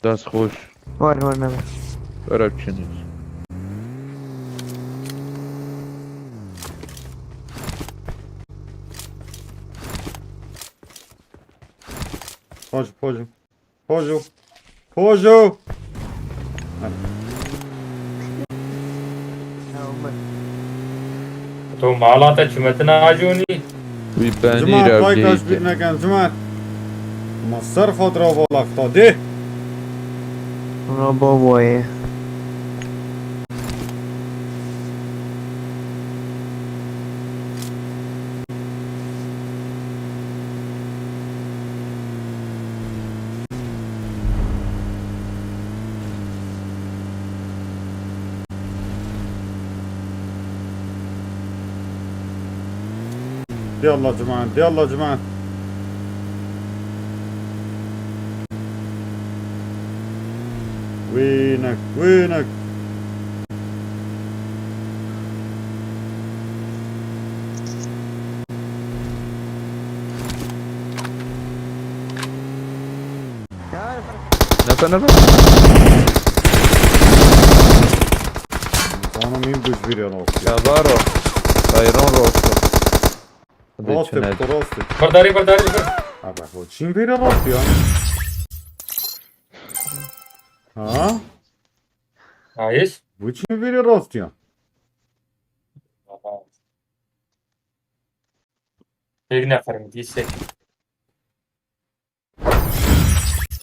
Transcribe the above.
دست خوش. var ne var. برای چی نیست. Pođu, pođu. Pođu. Pođu. تو مالات چمتنا عجونی وی بنی جماعت رو لایکاش bir گیگه. نکن جماعت. ما سر خود را بالا افتاده. Ona babaya. يلا جماعت يلا جماعت. وينك وينك. نفر نفر. Sana miyim düz bir yana okuyor. شبارو. ایران راستو. Rostek دیچنه. to rostek. برداری برداری بر Ha bak o çim bir yana okuyor. Ha? آیس Bu çim bir yana okuyor. یک نفر میدی سکی